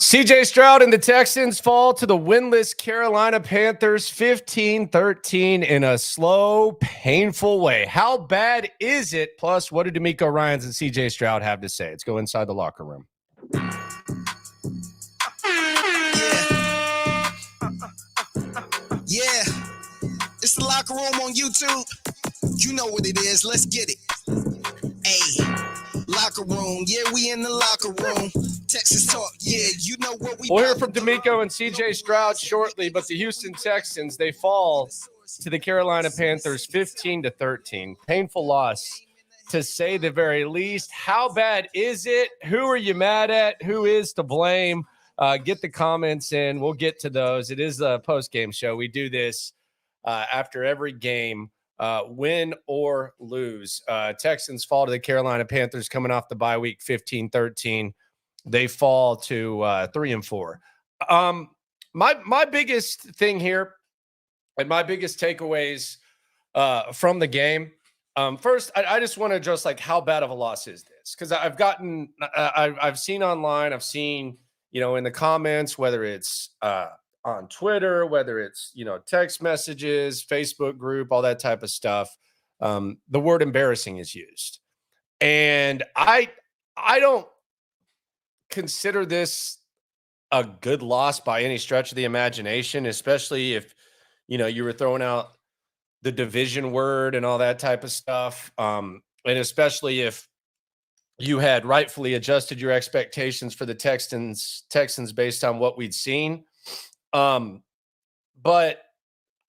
CJ Stroud and the Texans fall to the winless Carolina Panthers 15-13 in a slow, painful way. How bad is it? Plus, what do DeMeco Ryans and CJ Stroud have to say? Let's go inside the locker room. Yeah, it's the locker room on YouTube. You know what it is. Let's get it. Hey, locker room. Yeah, we in the locker room. Texas talk. Yeah, you know what we. We'll hear from DeMeco and CJ Stroud shortly, but the Houston Texans, they fall to the Carolina Panthers 15-13. Painful loss, to say the very least. How bad is it? Who are you mad at? Who is to blame? Get the comments in. We'll get to those. It is a post-game show. We do this after every game, win or lose. Texans fall to the Carolina Panthers coming off the bye week 15-13. They fall to 3-4. My biggest thing here and my biggest takeaways from the game. First, I just want to address like how bad of a loss is this? Because I've seen online, I've seen, in the comments, whether it's on Twitter, whether it's, text messages, Facebook group, all that type of stuff. The word embarrassing is used. And I don't consider this a good loss by any stretch of the imagination, especially if, you were throwing out the division word and all that type of stuff. And especially if you had rightfully adjusted your expectations for the Texans based on what we'd seen. But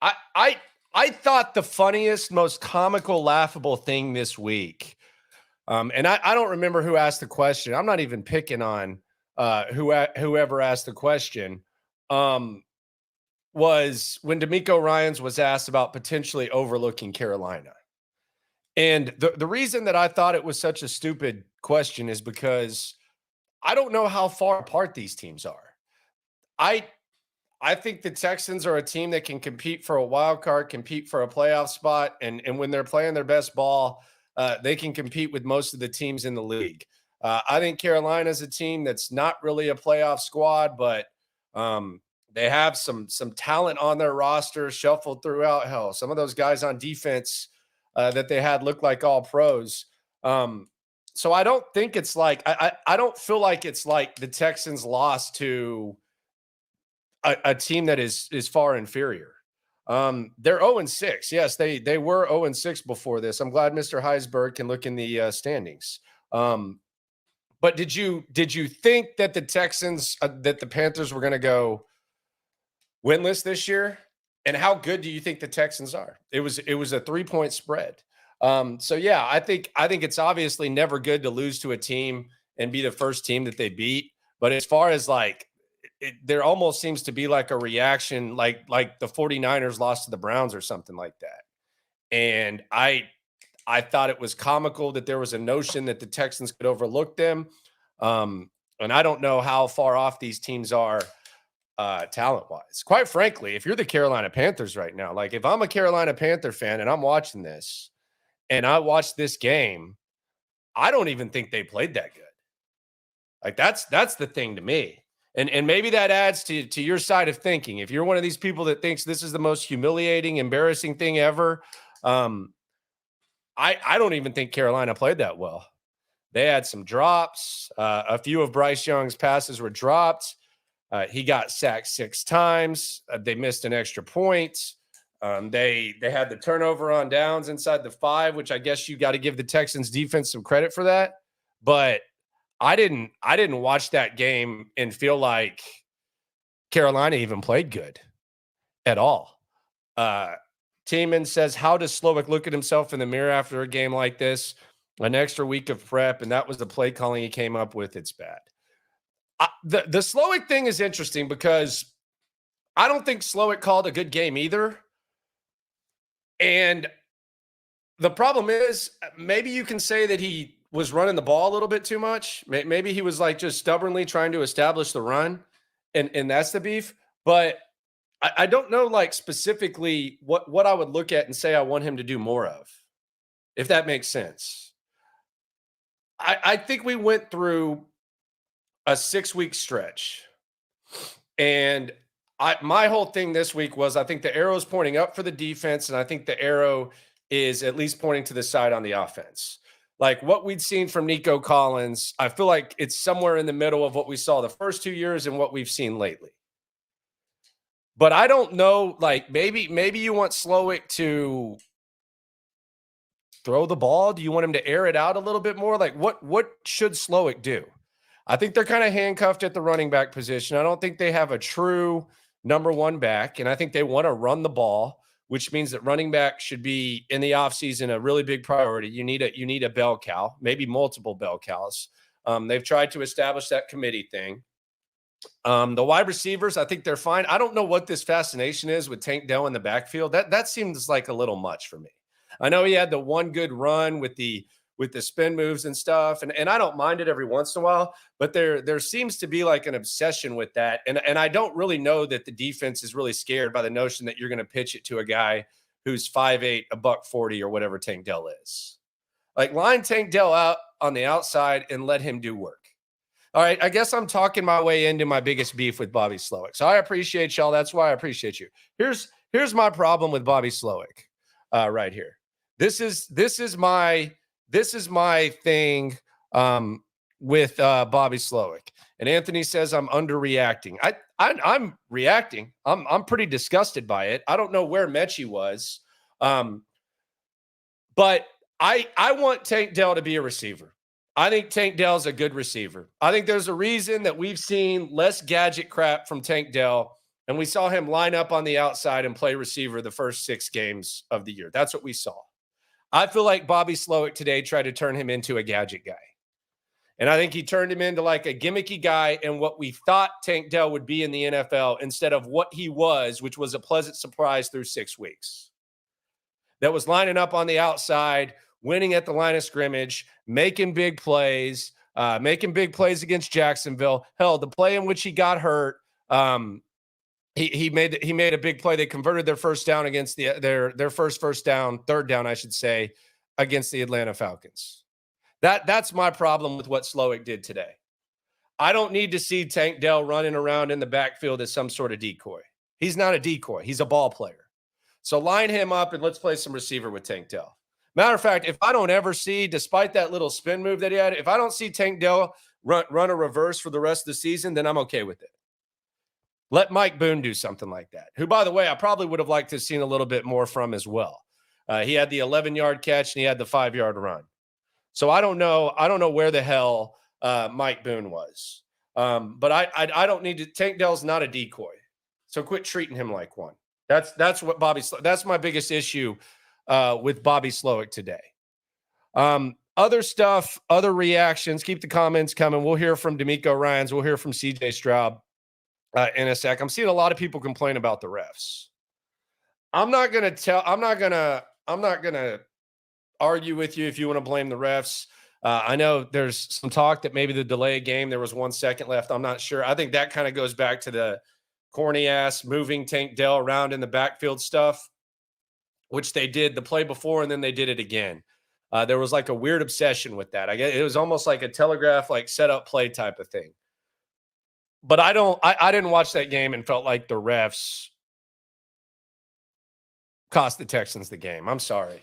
I thought the funniest, most comical, laughable thing this week, and I don't remember who asked the question. I'm not even picking on whoever asked the question, was when DeMeco Ryans was asked about potentially overlooking Carolina. And the reason that I thought it was such a stupid question is because I don't know how far apart these teams are. I think the Texans are a team that can compete for a wild card, compete for a playoff spot, and when they're playing their best ball, they can compete with most of the teams in the league. I think Carolina is a team that's not really a playoff squad, but they have some talent on their roster shuffled throughout. Hell, some of those guys on defense that they had look like all pros. So I don't think it's like I don't feel like it's like the Texans lost to a team that is far inferior. They're 0-6. Yes, they were 0-6 before this. I'm glad Mr. Heisberg can look in the standings. But did you think that the Texans, that the Panthers were going to go winless this year? And how good do you think the Texans are? It was a 3-point spread. So yeah, I think it's obviously never good to lose to a team and be the first team that they beat. But as far as like, there almost seems to be like a reaction, like the 49ers lost to the Browns or something like that. And I thought it was comical that there was a notion that the Texans could overlook them. And I don't know how far off these teams are talent-wise. Quite frankly, if you're the Carolina Panthers right now, like if I'm a Carolina Panther fan and I'm watching this and I watched this game, I don't even think they played that good. Like that's the thing to me. And maybe that adds to your side of thinking. If you're one of these people that thinks this is the most humiliating, embarrassing thing ever, I don't even think Carolina played that well. They had some drops. A few of Bryce Young's passes were dropped. He got sacked 6 times. They missed an extra point. They had the turnover on downs inside the 5, which I guess you got to give the Texans defense some credit for that. But I didn't watch that game and feel like Carolina even played good at all. Tiemann says, how does Slowick look at himself in the mirror after a game like this? An extra week of prep, and that was the play calling he came up with. It's bad. The Slowick thing is interesting because I don't think Slowick called a good game either. And the problem is maybe you can say that he was running the ball a little bit too much. Maybe he was like just stubbornly trying to establish the run, and that's the beef. But I don't know like specifically what I would look at and say I want him to do more of, if that makes sense. I think we went through a 6-week stretch And my whole thing this week was I think the arrow is pointing up for the defense, and I think the arrow is at least pointing to the side on the offense. Like what we'd seen from Nico Collins, I feel like it's somewhere in the middle of what we saw the first 2 years and what we've seen lately. But I don't know, like maybe you want Slowick to throw the ball. Do you want him to air it out a little bit more? Like what should Slowick do? I think they're kind of handcuffed at the running back position. I don't think they have a true number one back, and I think they want to run the ball, which means that running back should be in the offseason a really big priority. You need a bell cow, maybe multiple bell cows. They've tried to establish that committee thing. The wide receivers, I think they're fine. I don't know what this fascination is with Tank Dell in the backfield. That seems like a little much for me. I know he had the one good run with the spin moves and stuff, and I don't mind it every once in a while, but there seems to be like an obsession with that, and I don't really know that the defense is really scared by the notion that you're going to pitch it to a guy who's 5'8", $140 or whatever Tank Dell is. Like line Tank Dell out on the outside and let him do work. All right, I guess I'm talking my way into my biggest beef with Bobby Slowick. So I appreciate y'all. That's why I appreciate you. Here's my problem with Bobby Slowick right here. This is my thing with Bobby Slowick. And Anthony says I'm underreacting. I'm reacting. I'm pretty disgusted by it. I don't know where Mechie was. But I want Tank Dell to be a receiver. I think Tank Dell's a good receiver. I think there's a reason that we've seen less gadget crap from Tank Dell, and we saw him line up on the outside and play receiver the first 6 games of the year. That's what we saw. I feel like Bobby Slowick today tried to turn him into a gadget guy. And I think he turned him into like a gimmicky guy and what we thought Tank Dell would be in the NFL instead of what he was, which was a pleasant surprise through 6 weeks. That was lining up on the outside, winning at the line of scrimmage, making big plays against Jacksonville. Hell, the play in which he got hurt, he made a big play. They converted their first down against their first down, third down, I should say, against the Atlanta Falcons. That's my problem with what Slowick did today. I don't need to see Tank Dell running around in the backfield as some sort of decoy. He's not a decoy. He's a ball player. So line him up and let's play some receiver with Tank Dell. Matter of fact, if I don't ever see, despite that little spin move that he had, if I don't see Tank Dell run a reverse for the rest of the season, then I'm okay with it. Let Mike Boone do something like that, who, by the way, I probably would have liked to have seen a little bit more from as well. He had the 11-yard catch and he had the 5-yard run. So I don't know where the hell Mike Boone was. But I don't need to. Tank Dell's not a decoy. So quit treating him like one. That's what that's my biggest issue with Bobby Slowick today. Other stuff, other reactions, keep the comments coming. We'll hear from DeMeco Ryans. We'll hear from CJ Stroud in a sec. I'm seeing a lot of people complain about the refs. I'm not going to argue with you if you want to blame the refs. I know there's some talk that maybe the delay of game, there was 1 second left. I'm not sure. I think that kind of goes back to the corny ass moving Tank Dell around in the backfield stuff, which they did the play before and then they did it again. There was like a weird obsession with that. I guess it was almost like a telegraph, like set up play type of thing. But I didn't watch that game and felt like the refs cost the Texans the game. I'm sorry.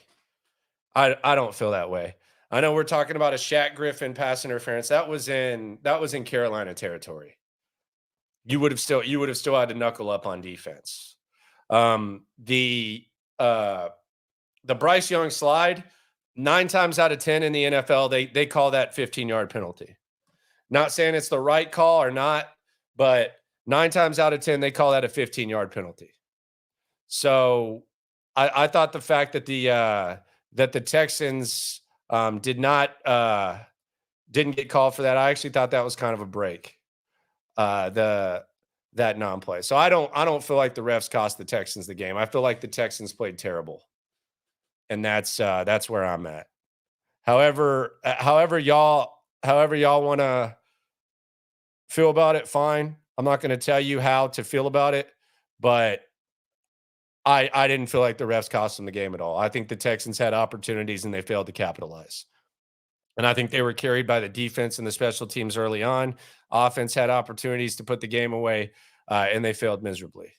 I don't feel that way. I know we're talking about a Shaq Griffin pass interference. That was in Carolina territory. You would have still had to knuckle up on defense. The Bryce Young slide, 9 times out of 10 in the NFL, they call that 15-yard penalty. Not saying it's the right call or not, but 9 times out of 10, they call that a 15-yard penalty. So I thought the fact that the Texans didn't get called for that, I actually thought that was kind of a break. That non-play. So I don't feel like the refs cost the Texans the game. I feel like the Texans played terrible. And that's where I'm at. However y'all want to feel about it, fine. I'm not going to tell you how to feel about it, but I didn't feel like the refs cost them the game at all. I think the Texans had opportunities and they failed to capitalize. And I think they were carried by the defense and the special teams early on. Offense had opportunities to put the game away, and they failed miserably.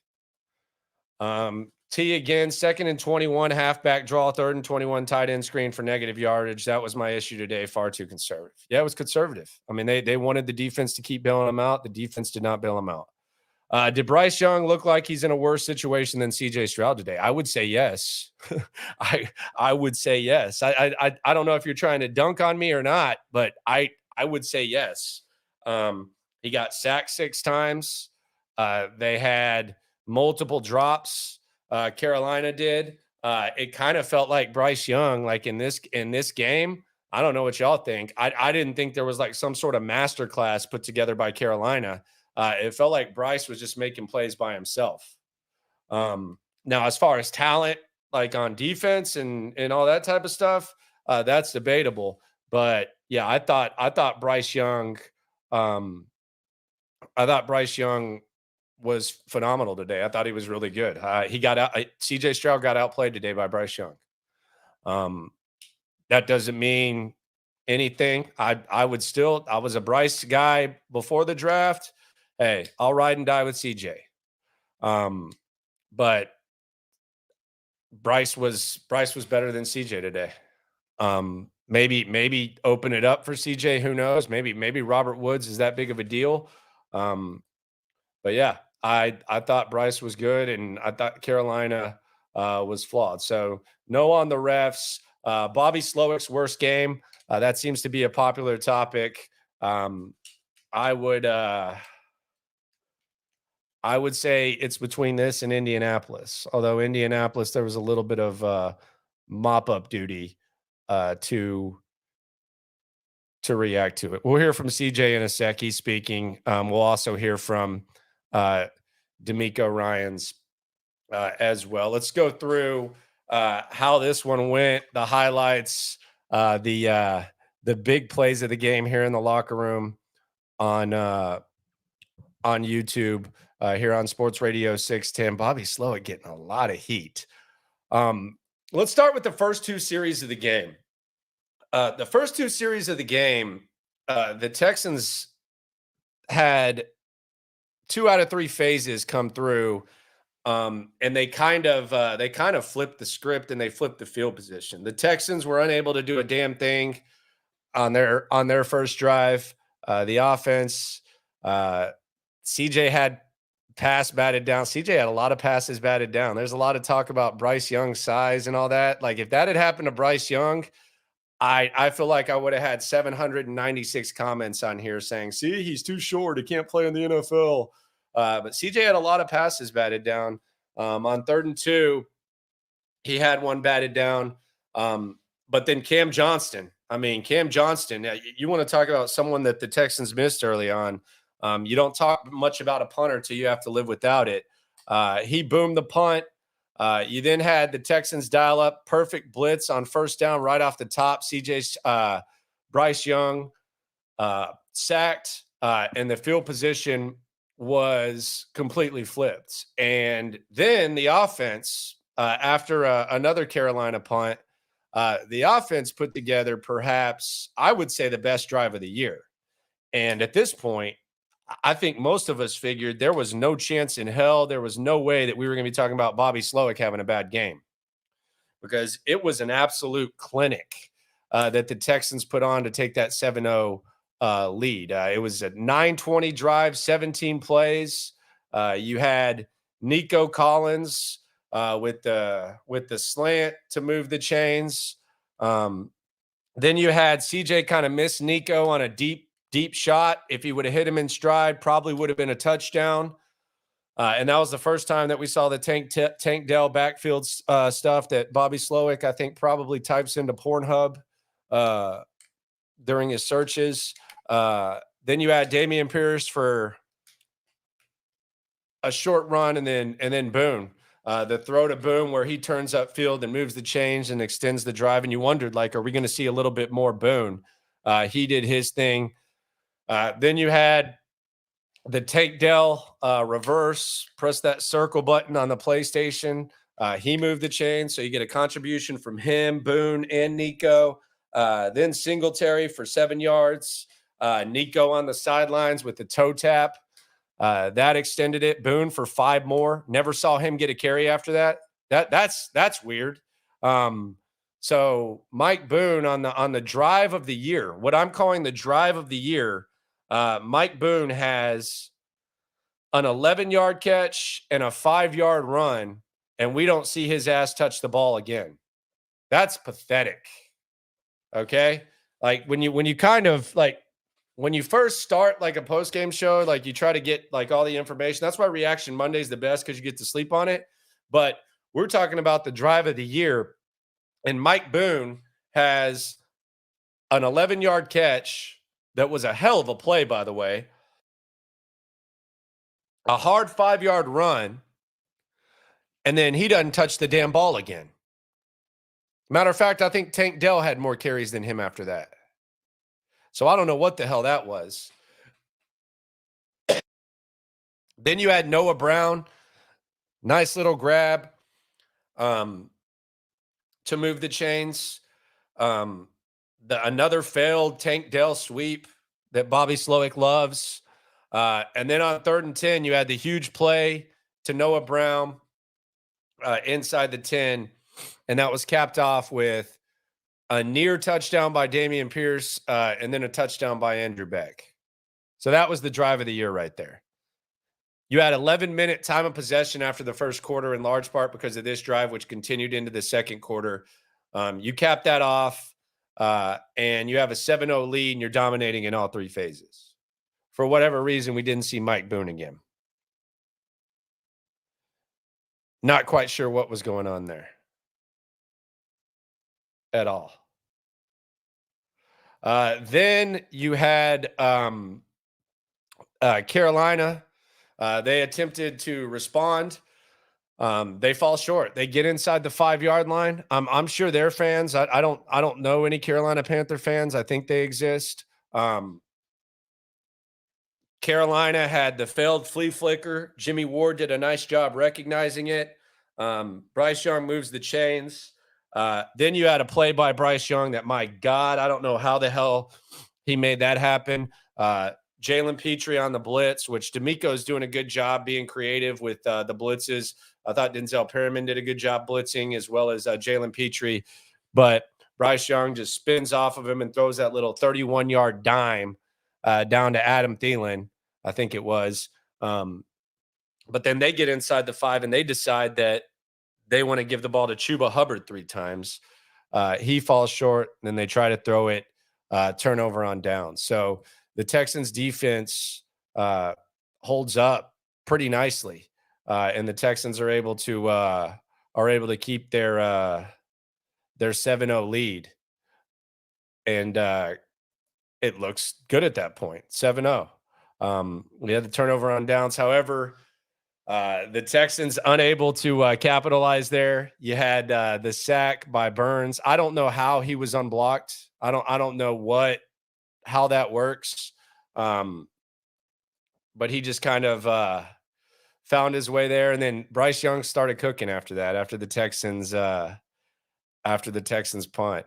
T again, 2nd and 21, halfback draw, 3rd and 21, tight end screen for negative yardage. That was my issue today. Far too conservative. Yeah, it was conservative. I mean, they wanted the defense to keep bailing them out. The defense did not bail them out. Did Bryce Young look like he's in a worse situation than CJ Stroud today? I would say yes. I would say yes. I don't know if you're trying to dunk on me or not, but I would say yes. He got sacked 6 times. They had multiple drops. Carolina did. It kind of felt like Bryce Young, like in this game. I don't know what y'all think. I didn't think there was like some sort of masterclass put together by Carolina. It felt like Bryce was just making plays by himself. Now, as far as talent, like on defense and all that type of stuff, that's debatable. But yeah, I thought Bryce Young, was phenomenal today. I thought he was really good. He got out. CJ Stroud got outplayed today by Bryce Young. That doesn't mean anything. I was a Bryce guy before the draft. Hey, I'll ride and die with CJ. But Bryce was better than CJ today. Maybe open it up for CJ. Who knows? Maybe Robert Woods is that big of a deal. But yeah, I thought Bryce was good, and I thought Carolina was flawed. So no on the refs. Bobby Slowick's worst game. That seems to be a popular topic. I would say it's between this and Indianapolis. Although Indianapolis, there was a little bit of mop-up duty to react to it. We'll hear from CJ in a sec. He's speaking. We'll also hear from DeMeco Ryans as well. Let's go through how this one went, the highlights, the big plays of the game here in the locker room on YouTube. Here on Sports Radio 610. Bobby Slowick getting a lot of heat. Let's start with the first 2 series of the game. The first 2 series of the game, the Texans had 2 out of 3 phases come through, and they kind of flipped the script and they flipped the field position. The Texans were unable to do a damn thing on their first drive. The offense, CJ had pass batted down. CJ had a lot of passes batted down. There's a lot of talk about Bryce Young's size and all that. Like if that had happened to Bryce Young, I feel like I would have had 796 comments on here saying, see, he's too short. He can't play in the NFL. But CJ had a lot of passes batted down. On 3rd and 2, he had one batted down. But then Cam Johnston, you want to talk about someone that the Texans missed early on. You don't talk much about a punter till you have to live without it. He boomed the punt. You then had the Texans dial up perfect blitz on first down right off the top. Bryce Young sacked, and the field position was completely flipped. And then the offense, after another Carolina punt, the offense put together perhaps, I would say, the best drive of the year. And at this point, I think most of us figured there was no chance in hell. There was no way that we were going to be talking about Bobby Slowick having a bad game, because it was an absolute clinic that the Texans put on to take that 7-0 lead. It was a 9:20 drive, 17 plays. You had Nico Collins with the slant to move the chains. Then you had CJ kind of miss Nico on a deep shot. If he would have hit him in stride, probably would have been a touchdown. And that was the first time that we saw the Tank Dell backfield stuff that Bobby Slowick, I think, probably types into Pornhub during his searches. Then you had Dameon Pierce for a short run, and then Boone. The throw to Boone where he turns upfield and moves the chains and extends the drive. And you wondered, like, are we going to see a little bit more Boone? He did his thing. Then you had the Tank Dell reverse, press that circle button on the PlayStation. He moved the chain, so you get a contribution from him, Boone, and Nico. Then Singletary for 7 yards. Nico on the sidelines with the toe tap. That extended it. Boone for 5 more. Never saw him get a carry after that. That's weird. So Mike Boone on the drive of the year, what I'm calling the drive of the year, Mike Boone has an 11-yard catch and a 5-yard run, and we don't see his ass touch the ball again. That's pathetic. Okay? Like when you kind of like when you first start like a post-game show, like you try to get like all the information. That's why Reaction Monday is the best because you get to sleep on it. But we're talking about the drive of the year. And Mike Boone has an 11-yard catch that was a hell of a play, by the way. A hard 5-yard run, and then he doesn't touch the damn ball again. Matter of fact, I think Tank Dell had more carries than him after that. So I don't know what the hell that was. Then you had Noah Brown. Nice little grab. To move the chains. Another failed Tank Dell sweep that Bobby Slowick loves. And then on 3rd and 10, you had the huge play to Noah Brown inside the 10. And that was capped off with a near touchdown by Dameon Pierce and then a touchdown by Andrew Beck. So that was the drive of the year right there. You had 11-minute time of possession after the first quarter in large part because of this drive, which continued into the second quarter. You cap that off, and you have a 7-0 lead, and you're dominating in all 3 phases. For whatever reason, we didn't see Mike Boone again. Not quite sure what was going on there at all. Then you had Carolina. They attempted to respond. They fall short. They get inside the 5-yard line. I'm sure they're fans. I don't know any Carolina Panther fans. I think they exist. Carolina had the failed flea flicker. Jimmy Ward did a nice job recognizing it. Bryce Young moves the chains. Then you had a play by Bryce Young that, my God, I don't know how the hell he made that happen. Jalen Petrie on the blitz, which DeMeco is doing a good job being creative with the blitzes. I thought Denzel Perriman did a good job blitzing as well as Jalen Petrie. But Bryce Young just spins off of him and throws that little 31-yard dime down to Adam Thielen, I think it was. But then they get inside the 5 and they decide that they want to give the ball to Chuba Hubbard 3 times. He falls short, and then they try to throw it, turnover on down. So the Texans defense holds up pretty nicely, and the Texans are able to keep their 7-0 lead, and it looks good at that point. 7-0. We had the turnover on downs. However, the Texans unable to capitalize there. You had the sack by Burns. I don't know how he was unblocked. I don't know how that works. But he just kind of found his way there. And then Bryce Young started cooking after that, after the Texans punt.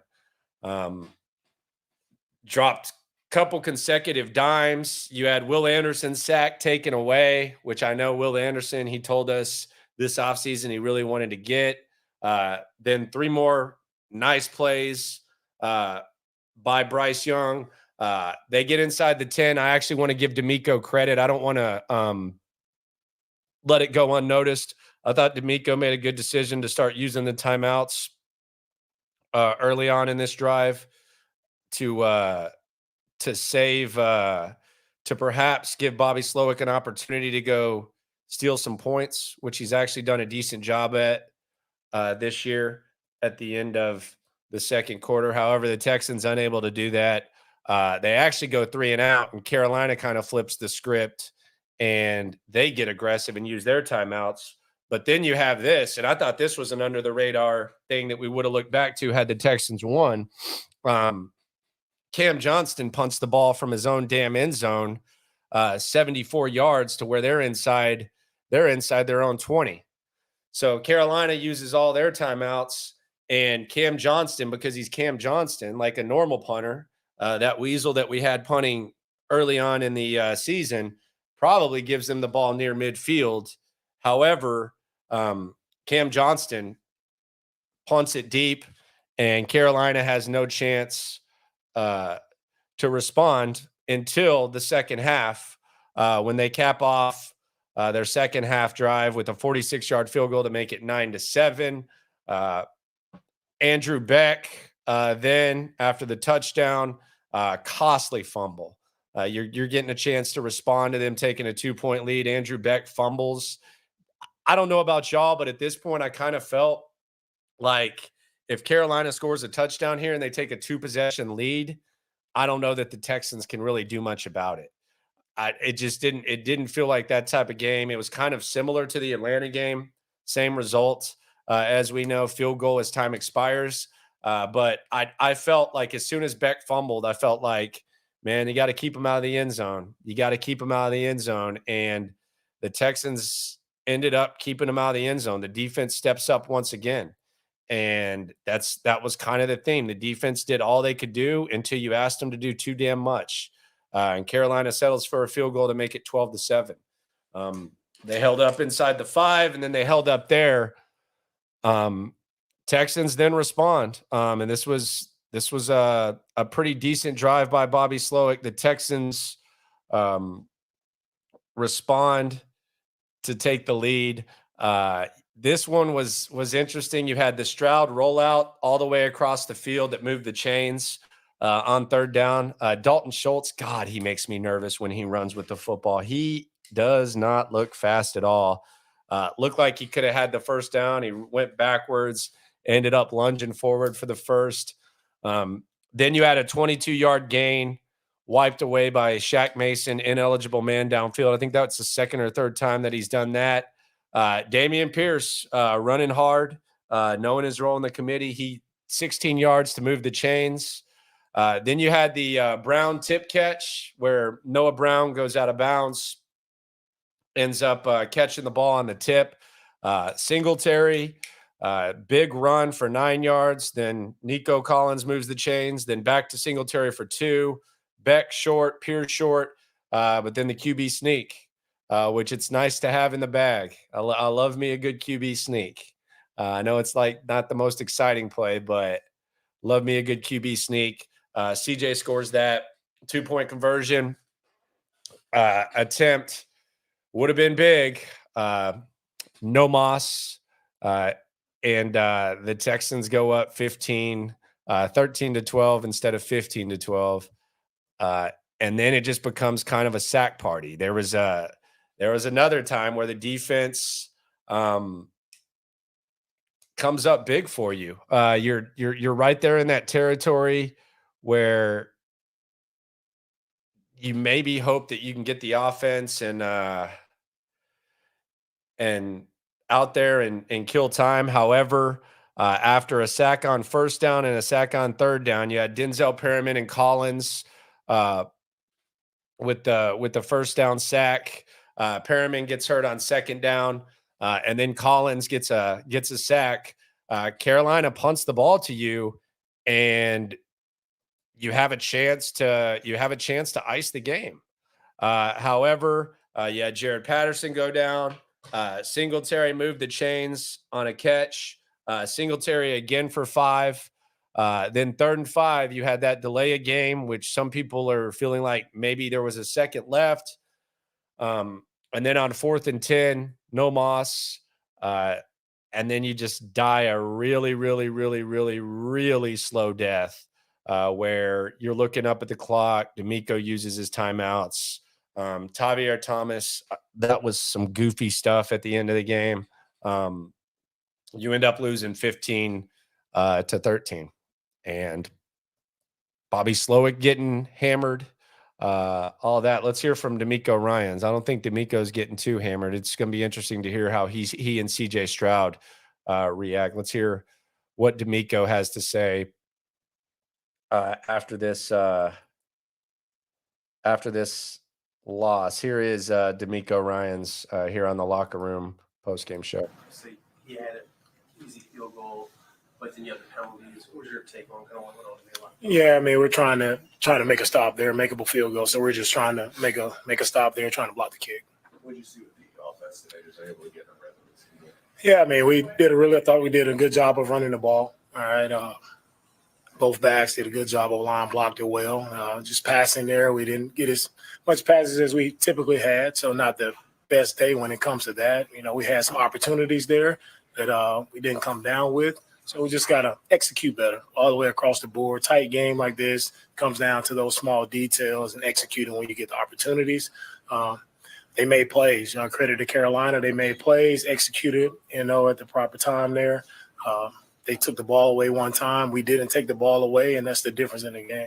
Dropped couple consecutive dimes. You had Will Anderson's sack taken away, which I know Will Anderson, he told us this offseason he really wanted to get. Then 3 more nice plays by Bryce Young. They get inside the 10. I actually want to give DeMeco credit. I don't want to let it go unnoticed. I thought DeMeco made a good decision to start using the timeouts early on in this drive to save, to perhaps give Bobby Slowick an opportunity to go steal some points, which he's actually done a decent job at this year at the end of the second quarter. However, the Texans unable to do that. They actually go 3 and out, and Carolina kind of flips the script, and they get aggressive and use their timeouts. But then you have this, and I thought this was an under-the-radar thing that we would have looked back to had the Texans won. Cam Johnston punts the ball from his own damn end zone, 74 yards to where they're inside their own 20. So Carolina uses all their timeouts, And Cam Johnston, because he's Cam Johnston, like a normal punter, that weasel that we had punting early on in the season, probably gives them the ball near midfield. However, Cam Johnston punts it deep, and Carolina has no chance to respond until the second half, when they cap off their second half drive with a 46-yard field goal to make it 9-7. Andrew Beck, then after the touchdown, costly fumble. You're getting a chance to respond to them taking a 2-point lead. Andrew Beck fumbles. I don't know about y'all, but at this point, I kind of felt like if Carolina scores a touchdown here and they take a 2-possession lead, I don't know that the Texans can really do much about it. It didn't feel like that type of game. It was kind of similar to the Atlanta game, same result. As we know, field goal as time expires. But I felt like as soon as Beck fumbled, I felt like, man, you got to keep him out of the end zone. You got to keep him out of the end zone. And the Texans ended up keeping him out of the end zone. The defense steps up once again. And that was kind of the theme. The defense did all they could do until you asked them to do too damn much. And Carolina settles for a field goal to make it 12-7. They held up inside the 5, and then they held up there. Texans then respond. And this was a pretty decent drive by Bobby Slowick. The Texans respond to take the lead. This one was interesting. You had the Stroud rollout all the way across the field that moved the chains on third down. Dalton Schultz, God, he makes me nervous when he runs with the football. He does not look fast at all. Looked like he could have had the first down. He went backwards, ended up lunging forward for the first. Then you had a 22-yard gain, wiped away by Shaq Mason, ineligible man downfield. I think that's the second or third time that he's done that. Dameon Pierce running hard, knowing his role in the committee. He 16 yards to move the chains. Then you had the Brown tip catch where Noah Brown goes out of bounds, ends up catching the ball on the tip. Singletary, big run for 9 yards. Then Nico Collins moves the chains. Then back to Singletary for 2. Beck short, Pierce short, but then the QB sneak. Which it's nice to have in the bag. I love me a good QB sneak. I know it's like not the most exciting play, but love me a good QB sneak. CJ scores that 2-point conversion attempt. Would have been big. No moss. And the Texans go up 13-12 instead of 15-12. And then it just becomes kind of a sack party. There was another time where the defense comes up big for you. You're right there in that territory where you maybe hope that you can get the offense and out there and kill time. However, after a sack on first down and a sack on third down, you had Denzel Perriman and Collins with the first down sack. Perriman gets hurt on second down, and then Collins gets a sack. Carolina punts the ball to you, and you have a chance to ice the game. However, you had Jared Patterson go down. Singletary moved the chains on a catch. Singletary again for 5. Then 3rd and 5, you had that delay of game, which some people are feeling like maybe there was a second left. And then on 4th and 10, no moss. And then you just die a really, really, really, really, really slow death where you're looking up at the clock. DeMeco uses his timeouts. Tavier Thomas, that was some goofy stuff at the end of the game. You end up losing 15-13. And Bobby Slowick getting hammered. All that. Let's hear from DeMeco Ryans. I don't think DeMeco's getting too hammered. It's going to be interesting to hear how he and CJ Stroud react. Let's hear what DeMeco has to say after this loss. Here is DeMeco Ryans here on the Locker Room postgame show. He had an easy field goal, but then you have the penalties. What was your take on kind of what went on in the line? Yeah, I mean, we're trying to make a stop there, makeable field goal. So we're just trying to make a stop there, trying to block the kick. What did you see with the offense today? Just able to get in the rhythm? Yeah, I mean, I thought we did a good job of running the ball. All right. Both backs did a good job of line, blocked it well. Just passing there, we didn't get as much passes as we typically had, so not the best day when it comes to that. You know, we had some opportunities there that we didn't come down with, so we just got to execute better all the way across the board. Tight game like this comes down to those small details and executing when you get the opportunities. They made plays. Credit to Carolina. They made plays, executed, at the proper time there. They took the ball away one time. We didn't take the ball away, and that's the difference in the game.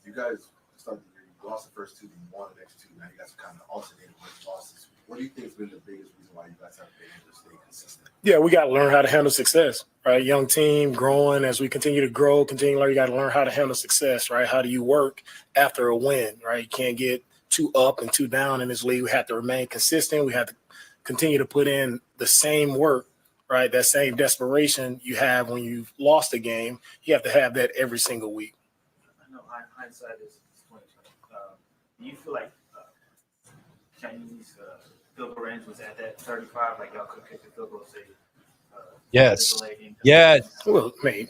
You guys started the year, you lost the first two, then you won the next two. Now you guys are kind of alternating with losses. What do you think has been the biggest reason why you guys have been able to stay consistent? Yeah, we got to learn how to handle success, right? Young team growing as we continue to grow, continue to learn. You got to learn how to handle success, right? How do you work after a win, right? You can't get too up and too down in this league. We have to remain consistent. We have to continue to put in the same work. Right, that same desperation you have when you've lost a game, you have to have that every single week. I know hindsight is 2020. Do you feel like Chinese field goal range was at that 35? Like y'all could kick the field goal, say? Yes. Yes. Well, we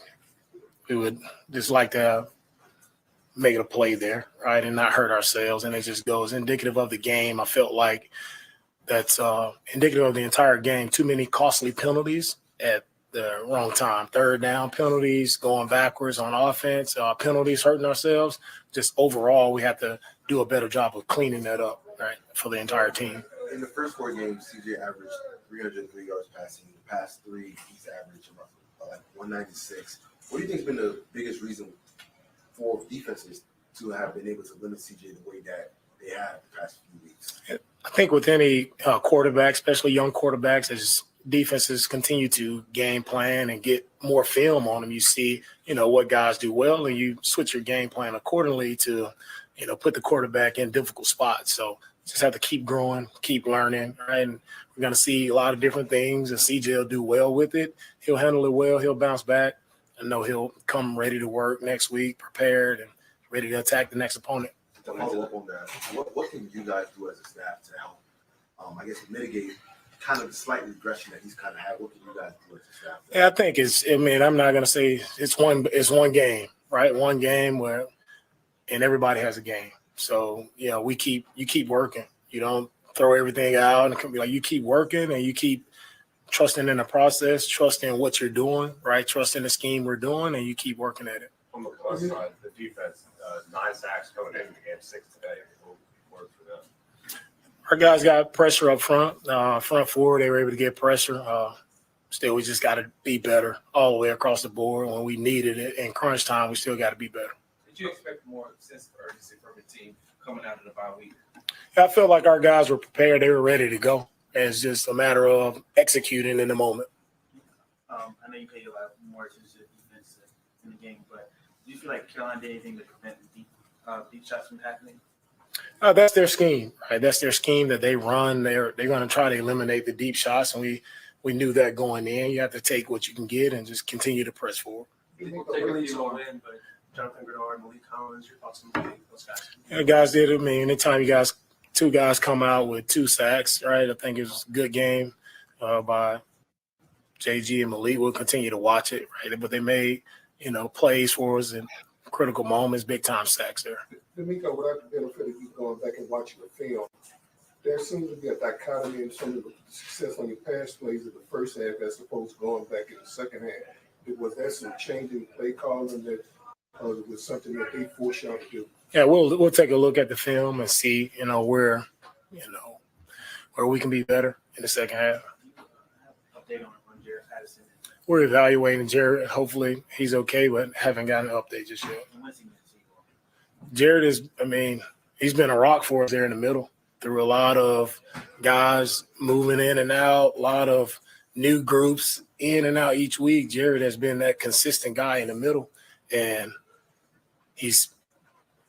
would just like to make it a play there, right, and not hurt ourselves. And it just goes indicative of the game. I felt like that's indicative of the entire game. Too many costly penalties at the wrong time. Third down penalties, going backwards on offense, penalties hurting ourselves. Just overall, we have to do a better job of cleaning that up, right, for the entire team. In the first 4 games, CJ averaged 303 yards passing. The past 3, he's averaged about 196. What do you think has been the biggest reason for defenses to have been able to limit CJ the way that they have the past few weeks? I think with any quarterback, especially young quarterbacks, as defenses continue to game plan and get more film on them, you see, what guys do well, and you switch your game plan accordingly to, put the quarterback in difficult spots. So just have to keep growing, keep learning, right? And we're going to see a lot of different things, and CJ will do well with it. He'll handle it well. He'll bounce back. I know he'll come ready to work next week, prepared and ready to attack the next opponent. To follow up on that, what can you guys do as a staff to help, mitigate kind of the slight regression that he's kind of had? What can you guys do as a staff? Yeah, I think I'm not going to say it's one game, right? One game and everybody has a game. So, you keep working. You don't throw everything out, and be like, you keep working and you keep trusting in the process, trusting what you're doing, right? Trusting the scheme we're doing, and you keep working at it. On the plus side, the defense, 9 sacks coming into the game, 6 today. What worked for them? Our guys got pressure up front. Front four, they were able to get pressure. Still, we just got to be better all the way across the board. When we needed it in crunch time, we still got to be better. Did you expect more sense of urgency from the team coming out of the bye week? I felt like our guys were prepared. They were ready to go. It's just a matter of executing in the moment. I know you paid a lot more attention to defense in the game, but do you feel like Carolina did anything to prevent deep shots from happening? That's their scheme, right? That's their scheme that they run. They're going to try to eliminate the deep shots, and we knew that going in. You have to take what you can get and just continue to press forward. People take a few more in, but Jonathan Grenard, Malik Collins, your thoughts on those guys? Yeah, guys did. Anytime two guys come out with 2 sacks, right? I think it was a good game by JG and Malik. We'll continue to watch it, right? But they made, plays for us in critical moments, big-time sacks there. DeMeco, without the benefit of you going back and watching the film, there seems to be a dichotomy in some of the success on your pass plays in the first half as opposed to going back in the second half. Was there some change in play calling that was something that they forced y'all to do? Yeah, we'll take a look at the film and see, where we can be better in the second half. Update on Jared Patterson. We're evaluating Jared. Hopefully he's okay, but haven't gotten an update just yet. Jared he's been a rock for us there in the middle through a lot of guys moving in and out, a lot of new groups in and out each week. Jared has been that consistent guy in the middle, and he's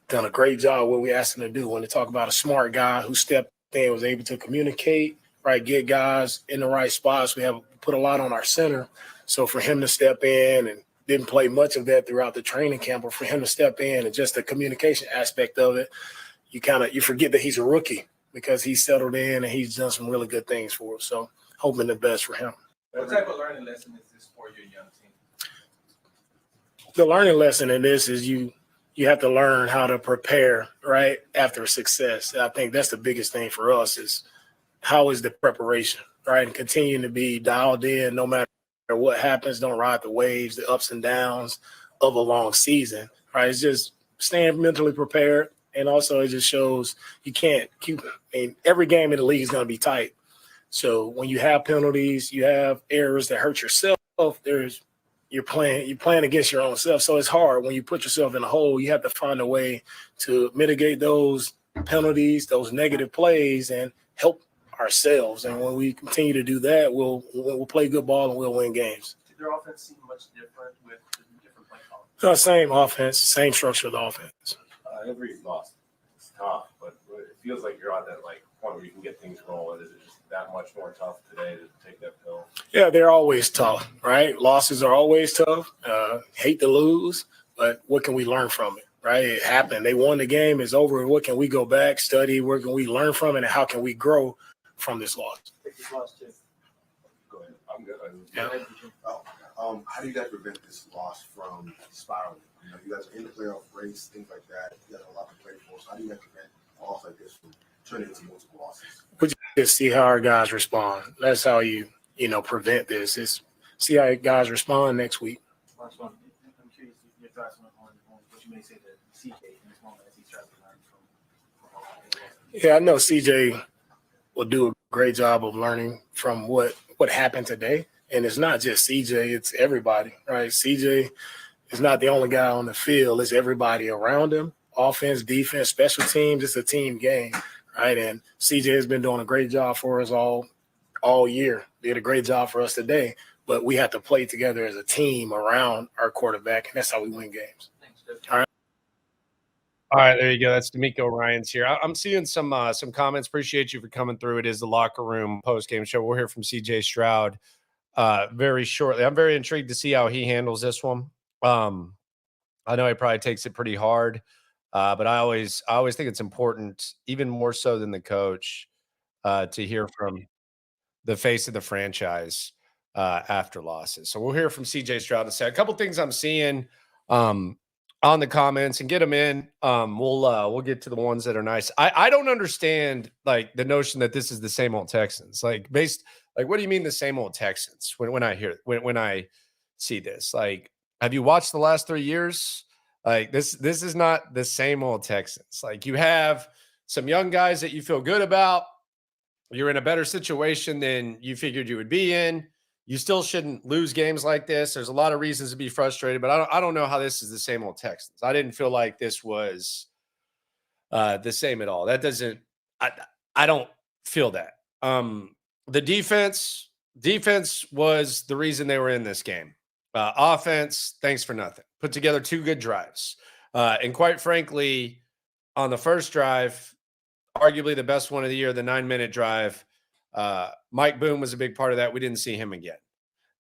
done a great job what we asked him to do. When they talk about a smart guy who stepped in, was able to communicate, right, get guys in the right spots. We have put a lot on our center. So for him to step in and didn't play much of that throughout the training camp, but for him to step in and just the communication aspect of it, you forget that he's a rookie because he's settled in and he's done some really good things for us. So hoping the best for him. What type of learning lesson is this for your young team? The learning lesson in this is you have to learn how to prepare right after success. I think that's the biggest thing for us is how is the preparation, right? And continuing to be dialed in no matter what happens. Don't ride the waves, the ups and downs of a long season, right? It's just staying mentally prepared. And also it just shows you can't keep – every game in the league is going to be tight. So when you have penalties, you have errors that hurt yourself, you're playing against your own self. So it's hard when you put yourself in a hole. You have to find a way to mitigate those penalties, those negative plays, and help ourselves. And when we continue to do that, we'll play good ball and we'll win games. Did their offense seem much different with the different play calls? Same offense, same structure of the offense. Every loss is tough, but it feels like you're on that point where you can get things rolling. Is it just that much more tough today to take that pill? Yeah, they're always tough, right? Losses are always tough. Hate to lose, but what can we learn from it, right? It happened. They won the game. It's over. What can we go back, study? Where can we learn from it? And how can we grow from this loss? Take this loss too. Go ahead. I'm good. Yeah. How do you guys prevent this loss from spiraling? You guys are in the playoff race, things like that. You got a lot to play for. So how do you guys prevent a loss like this from turning into multiple losses? We just see how our guys respond. That's how you prevent this. Is see how guys respond next week. Last one. I'm curious your thoughts on what you may say to CJ in this moment as he tries to learn from. Yeah, I know CJ will do a great job of learning from what happened today. And it's not just CJ, it's everybody, right? CJ is not the only guy on the field. It's everybody around him, offense, defense, special teams. It's a team game, right? And CJ has been doing a great job for us all year. Did a great job for us today. But we have to play together as a team around our quarterback, and that's how we win games. Thanks, Jeff. All right, there you go. That's DeMeco Ryans here. I'm seeing some comments. Appreciate you for coming through. It is the Locker Room post-game show. We'll hear from CJ Stroud very shortly. I'm very intrigued to see how he handles this one. I know he probably takes it pretty hard, but I always think it's important, even more so than the coach, to hear from the face of the franchise after losses. So we'll hear from CJ Stroud in a second. A couple things I'm seeing on the comments and get them in. We'll get to the ones that are nice. I don't understand the notion that this is the same old Texans. What do you mean the same old Texans? When I see this, have you watched the last 3 years? This is not the same old Texans. You have some young guys that you feel good about. You're in a better situation than you figured you would be in. You still shouldn't lose games like this. There's a lot of reasons to be frustrated, but I don't know how this is the same old Texans. I didn't feel like this was the same at all. That doesn't – I don't feel that. The defense was the reason they were in this game. Offense, thanks for nothing. Put together 2 good drives. And quite frankly, on the first drive, arguably the best one of the year, the 9-minute drive, Mike Boone was a big part of that. We didn't see him again.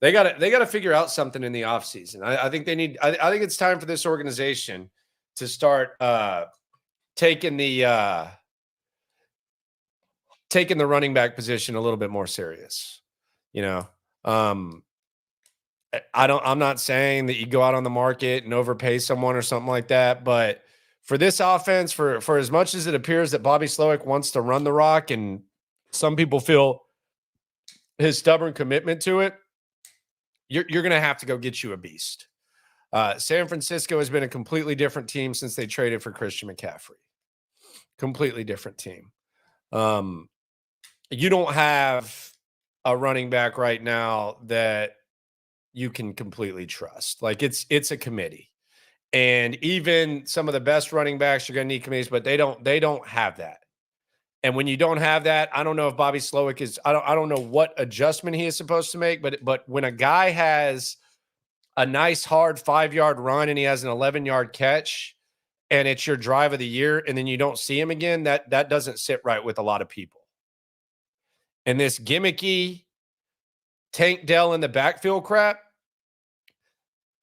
They got to figure out something in the offseason. I think they need – I think it's time for this organization to start taking the running back position a little bit more serious. I'm not saying that you go out on the market and overpay someone or something like that, but for this offense, for as much as it appears that Bobby Slowick wants to run the rock and some people feel his stubborn commitment to it, you're going to have to go get you a beast. San Francisco has been a completely different team since they traded for Christian McCaffrey. Completely different team. You don't have a running back right now that you can completely trust. It's a committee. And even some of the best running backs are going to need committees, but they don't have that. And when you don't have that, I don't know if Bobby Slowick is I don't know what adjustment he is supposed to make, but when a guy has a nice hard 5-yard run and he has an 11-yard catch and it's your drive of the year and then you don't see him again, that doesn't sit right with a lot of people. And this gimmicky Tank Dell in the backfield crap,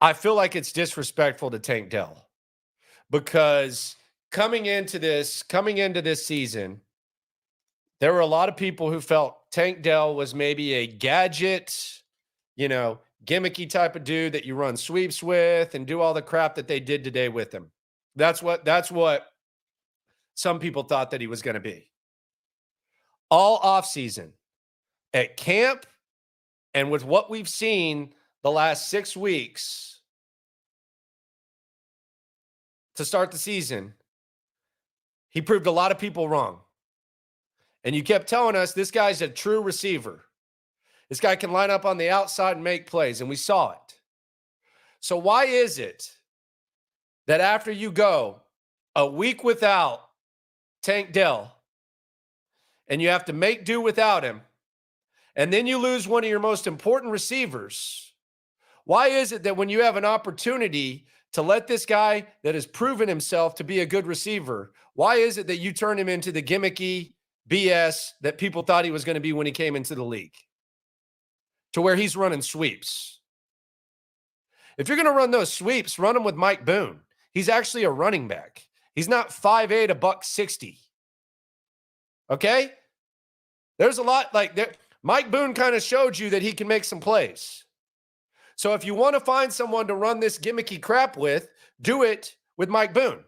I feel like it's disrespectful to Tank Dell because coming into this season, there were a lot of people who felt Tank Dell was maybe a gadget, gimmicky type of dude that you run sweeps with and do all the crap that they did today with him. That's what some people thought that he was going to be. All offseason, at camp, and with what we've seen the last 6 weeks to start the season, he proved a lot of people wrong. And you kept telling us this guy's a true receiver. This guy can line up on the outside and make plays, and we saw it. So why is it that after you go a week without Tank Dell and you have to make do without him, and then you lose one of your most important receivers, why is it that when you have an opportunity to let this guy that has proven himself to be a good receiver, why is it that you turn him into the gimmicky BS that people thought he was going to be when he came into the league? To where he's running sweeps. If you're going to run those sweeps, run them with Mike Boone. He's actually a running back. He's not 5'8", $160. Okay? There's a lot like that. Mike Boone kind of showed you that he can make some plays. So if you want to find someone to run this gimmicky crap with, do it with Mike Boone.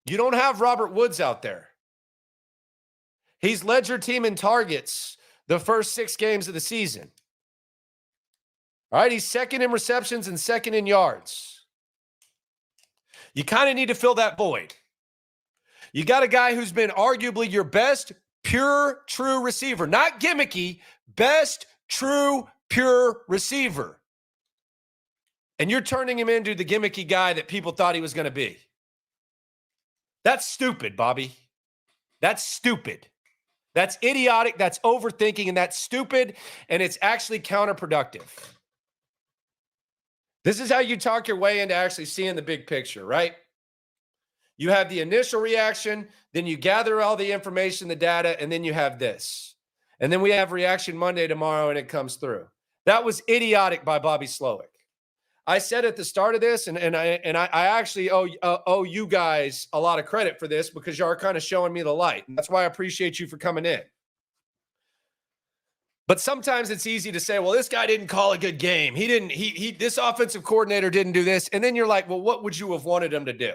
You don't have Robert Woods out there. He's led your team in targets the first 6 games of the season. All right, he's second in receptions and second in yards. You kind of need to fill that void. You got a guy who's been arguably your best pure, true receiver, not gimmicky, best true, pure receiver. And you're turning him into the gimmicky guy that people thought he was going to be. That's stupid, Bobby. That's stupid. That's idiotic. That's overthinking, and that's stupid, and it's actually counterproductive. This is how you talk your way into actually seeing the big picture, right? You have the initial reaction, then you gather all the information, the data, and then you have this. And then we have Reaction Monday tomorrow, and it comes through. That was idiotic by Bobby Slowick. I said at the start of this, and I actually owe you guys a lot of credit for this because you are kind of showing me the light. And that's why I appreciate you for coming in. But sometimes it's easy to say, well, this guy didn't call a good game. This offensive coordinator didn't do this. And then you're like, well, what would you have wanted him to do?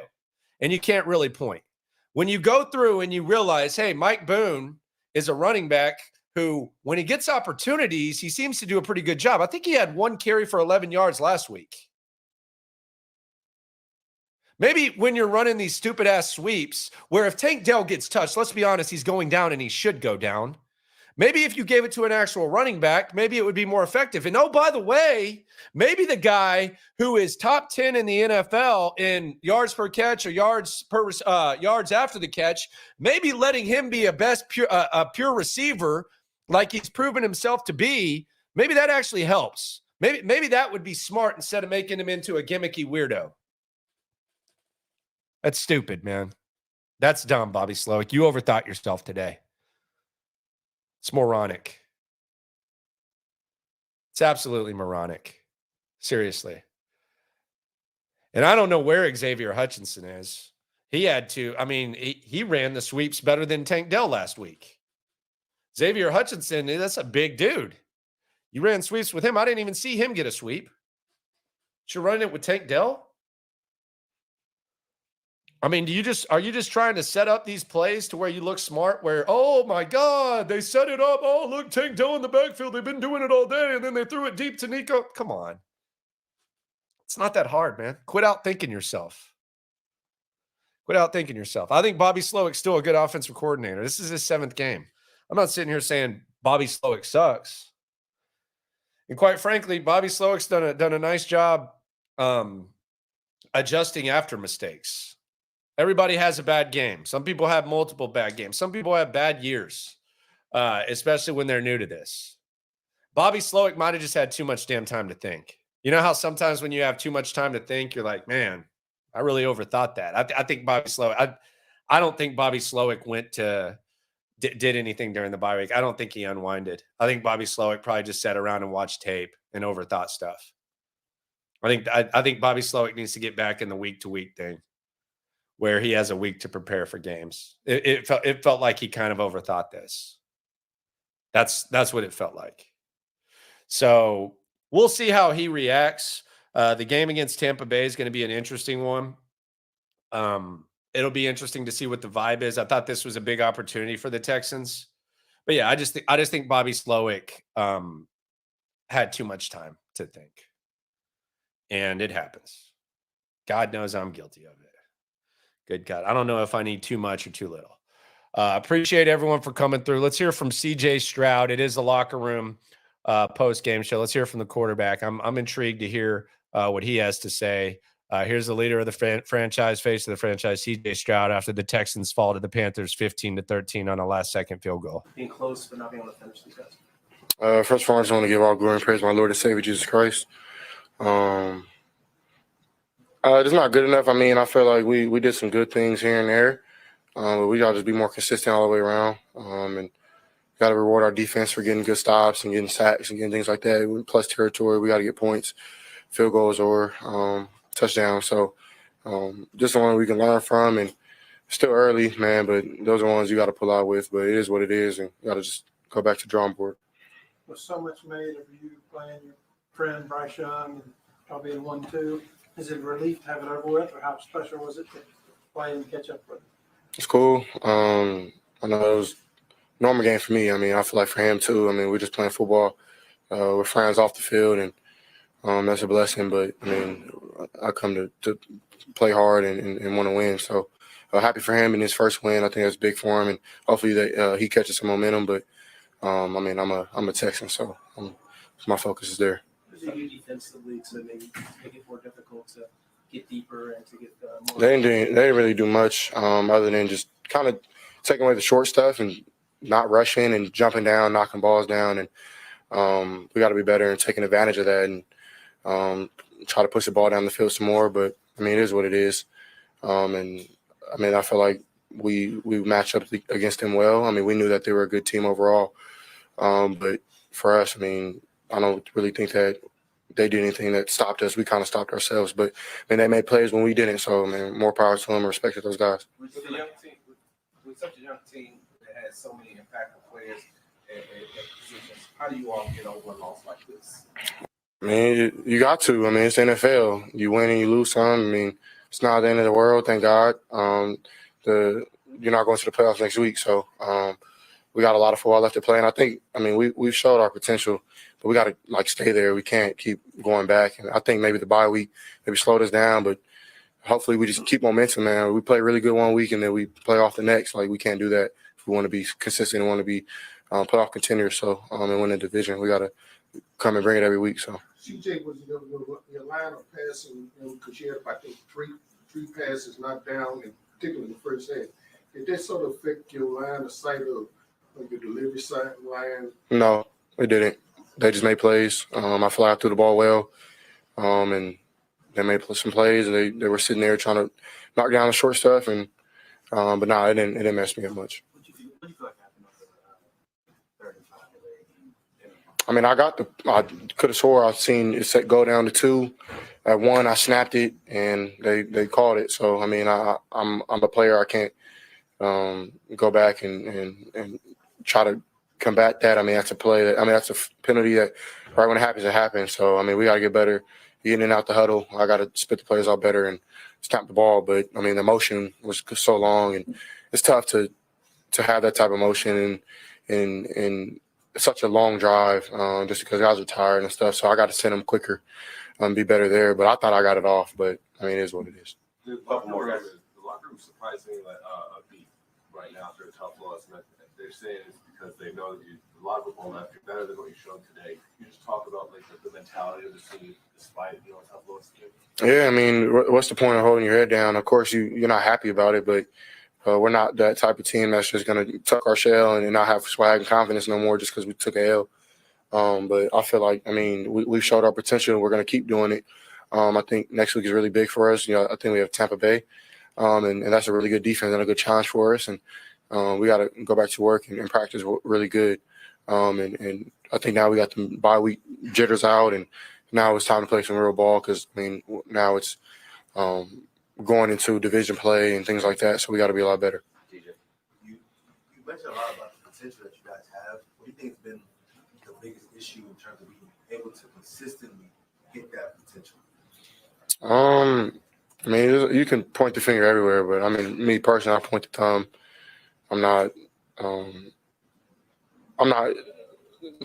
And you can't really point. When you go through and you realize, hey, Mike Boone is a running back who, when he gets opportunities, he seems to do a pretty good job. I think he had 1 carry for 11 yards last week. Maybe when you're running these stupid-ass sweeps, where if Tank Dell gets touched, let's be honest, he's going down and he should go down. Maybe if you gave it to an actual running back, maybe it would be more effective. And oh, by the way, maybe the guy who is top 10 in the NFL in yards per catch or yards after the catch, maybe letting him be a pure receiver like he's proven himself to be, maybe that actually helps. Maybe that would be smart instead of making him into a gimmicky weirdo. That's stupid, man. That's dumb, Bobby Slowick. You overthought yourself today. It's moronic. It's absolutely moronic. Seriously. And I don't know where Xavier Hutchinson is. He ran the sweeps better than Tank Dell last week. Xavier Hutchinson, that's a big dude. You ran sweeps with him. I didn't even see him get a sweep. You're running it with Tank Dell? I mean, are you just trying to set up these plays to where you look smart, where, oh my God, they set it up. Oh, look, Tank Dell in the backfield. They've been doing it all day. And then they threw it deep to Nico. Come on. It's not that hard, man. Quit outthinking yourself. I think Bobby Slowick's still a good offensive coordinator. This is his 7th game. I'm not sitting here saying Bobby Slowick sucks. And quite frankly, Bobby Slowick's done a nice job adjusting after mistakes. Everybody has a bad game. Some people have multiple bad games. Some people have bad years, especially when they're new to this. Bobby Slowick might have just had too much damn time to think. You know how sometimes when you have too much time to think, you're like, man, I really overthought that. I think Bobby Slowick, I don't think Bobby Slowick did anything during the bye week. I don't think he unwinded. I think Bobby Slowick probably just sat around and watched tape and overthought stuff. I think Bobby Slowick needs to get back in the week-to-week thing where he has a week to prepare for games. It felt like he kind of overthought this. That's what it felt like. So we'll see how he reacts. The game against Tampa Bay is going to be an interesting one. It'll be interesting to see what the vibe is. I thought this was a big opportunity for the Texans. But yeah, I just think Bobby Slowick had too much time to think. And it happens. God knows I'm guilty of it. Good God. I don't know if I need too much or too little. Appreciate everyone for coming through. Let's hear from CJ Stroud. It is the Locker Room post-game show. Let's hear from the quarterback. I'm intrigued to hear what he has to say. Here's the leader of the franchise, face of the franchise, CJ Stroud, after the Texans fall to the Panthers 15-13 on a last-second field goal. Being close, but not being able to finish these guys. First of all, I just want to give all glory and praise to my Lord and Savior Jesus Christ. It's not good enough. I mean, I feel like we did some good things here and there. But we got to just be more consistent all the way around. And got to reward our defense for getting good stops and getting sacks and getting things like that. Plus territory, we got to get points, field goals, or touchdowns. So just the one we can learn from. And still early, man, but those are ones you got to pull out with. But it is what it is, and you got to just go back to the drawing board. Was so much made of you playing your friend Bryce Young and probably in 1-2. Is it a relief to have it over with, or how special was it to play and catch up with it? It's cool. I know it was a normal game for me. I mean, I feel like for him too. I mean, we're just playing football. We're friends off the field, and that's a blessing. But, I mean, I come to play hard and want to win. So happy for him in his first win. I think that's big for him, and hopefully that he catches some momentum. But, I mean, I'm a Texan, so my focus is there. What did you do defensively to maybe make it more difficult to get deeper and to get more? They didn't really do much other than just kind of taking away the short stuff and not rushing and jumping down, knocking balls down. And we got to be better in taking advantage of that and try to push the ball down the field some more. But, I mean, it is what it is. And, I mean, I feel like we matched up against them well. I mean, we knew that they were a good team overall. But for us, I mean, I don't really think that they did anything that stopped us. We kind of stopped ourselves. But, I mean, they made plays when we didn't. So, I mean, more power to them. Respect to those guys. With a young team, with such a young team that has so many impactful players at positions, how do you all get over a loss like this? I mean, you got to. I mean, it's NFL. You win and you lose some. I mean, it's not the end of the world, thank God. You're not going to the playoffs next week. So, we got a lot of football left to play. And I mean, we've showed our potential, but we got to, like, stay there. We can't keep going back. And I think maybe the bye week maybe slowed us down, but hopefully we just keep momentum, man. We play really good one week and then we play off the next. Like, we can't do that if we want to be consistent and want to be playoff contenders. So, and win the division, we got to come and bring it every week. So, CJ, was your line of passing, because you had, I think, three passes knocked down, and particularly in the first half. Did that sort of affect your line of sight of your delivery side line? No, it didn't. They just made plays. I fly out through the ball well, and they made some plays. And they were sitting there trying to knock down the short stuff, and but no, it didn't mess me up much. What do you feel like happened on the 35? I mean, I could have swore I seen it set go down to 2. At 1, I snapped it, and they called it. So, I mean, I'm a player. I can't go back and try to combat that. I mean, that's a play. That's a penalty that right when it happens. So, I mean, we got to get better getting in and out the huddle. I got to spit the plays out better and snap the ball. But, I mean, the motion was so long, and it's tough to have that type of motion and such a long drive just because guys are tired and stuff. So I got to send them quicker and be better there. But I thought I got it off. But, I mean, it is what it is. The locker room surprisingly upbeat right now after a tough loss. And they're saying it's because they know that a lot of football left. You're better than what you showed today. You just talk about like the mentality of the team despite a tough loss. Yeah, I mean, what's the point of holding your head down? Of course, you're not happy about it, but we're not that type of team that's just going to tuck our shell and not have swag and confidence no more just because we took a L. But I feel like, I mean, we've showed our potential. We're going to keep doing it. I think next week is really big for us. I think we have Tampa Bay, and that's a really good defense and a good challenge for us. And we got to go back to work and practice really good. And I think now we got the bye week jitters out, and now it's time to play some real ball because, I mean, now it's going into division play and things like that, so we got to be a lot better. DJ, you mentioned a lot about the potential that you guys have. What do you think has been the biggest issue in terms of being able to consistently get that potential? I mean, you can point the finger everywhere, but I mean, me personally, I point the thumb. I'm not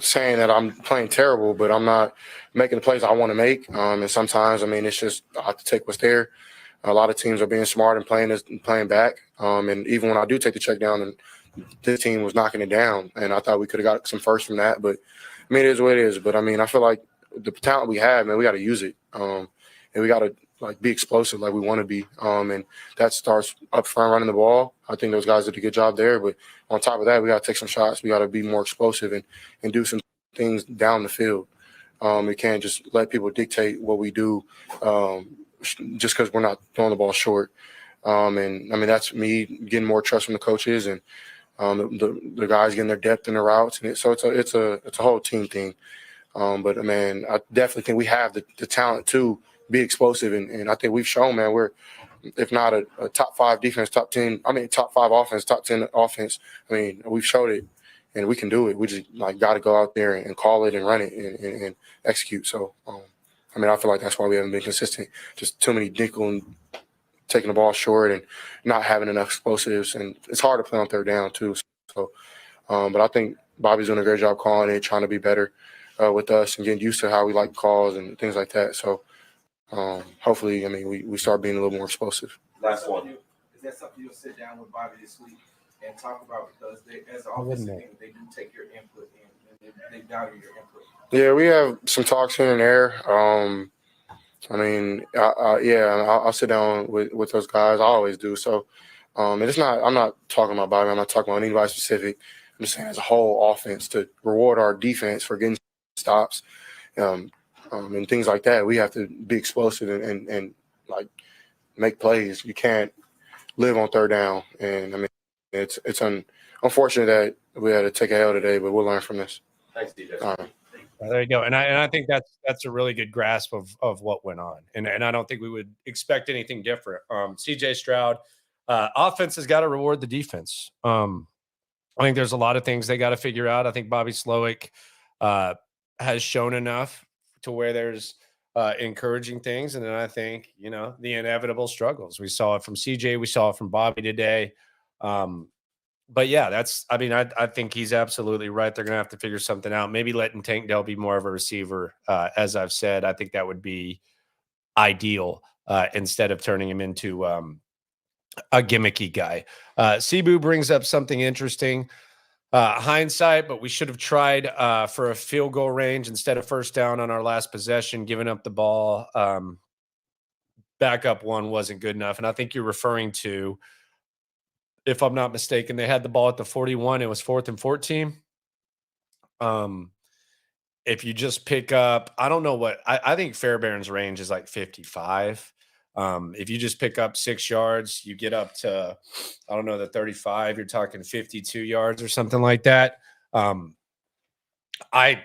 saying that I'm playing terrible, but I'm not making the plays I want to make. And sometimes, I mean, it's just I have to take what's there. A lot of teams are being smart and playing back. And even when I do take the check down, and this team was knocking it down, and I thought we could have got some first from that. But I mean, it is what it is. But I mean, I feel like the talent we have, man, we got to use it, and we got to be explosive like we want to be. And that starts up front running the ball. I think those guys did a good job there. But on top of that, we got to take some shots. We got to be more explosive and do some things down the field. We can't just let people dictate what we do just because we're not throwing the ball short. And I mean, that's me getting more trust from the coaches and the guys getting their depth in the routes. And so it's a whole team thing. But man, I definitely think we have the talent to be explosive. And I think we've shown, man, we're, if not a top 5 defense, top 5 offense, top 10 offense. I mean, we've showed it and we can do it. We just got to go out there and call it and run it and execute. So, I mean, I feel like that's why we haven't been consistent. Just too many nickel and taking the ball short and not having enough explosives. And it's hard to play on third down too. So, but I think Bobby's doing a great job calling it, trying to be better with us and getting used to how we like calls and things like that. So, hopefully, I mean, we start being a little more explosive. Last one. Is that something you'll sit down with Bobby this week and talk about? Because they, as an offensive team, they do take your input and they value your input. Yeah, we have some talks here and there. I mean, I'll sit down with those guys. I always do. So, and it's not. I'm not talking about Bobby. I'm not talking about anybody specific. I'm just saying as a whole offense to reward our defense for getting stops. And things like that, we have to be explosive and make plays. You can't live on third down. And I mean, it's unfortunate that we had to take a L today, but we'll learn from this. Thanks, DJ. All right. There you go. And I think that's a really good grasp of what went on. And I don't think we would expect anything different. CJ Stroud, offense has got to reward the defense. I think there's a lot of things they got to figure out. I think Bobby Slowick has shown enough to where there's encouraging things. And then I think, the inevitable struggles. We saw it from CJ. We saw it from Bobby today. But yeah, I think he's absolutely right. They're going to have to figure something out. Maybe letting Tank Dell be more of a receiver. As I've said, I think that would be ideal instead of turning him into a gimmicky guy. Cebu brings up something interesting. Hindsight, but we should have tried for a field goal range instead of first down on our last possession, giving up the ball. Backup one wasn't good enough. And I think you're referring to, if I'm not mistaken, they had the ball at the 41. It was 4th and 14. If you just pick up, I don't know what, I think Fairbairn's range is like 55. If you just pick up 6 yards, you get up to, I don't know, the 35, you're talking 52 yards or something like that. I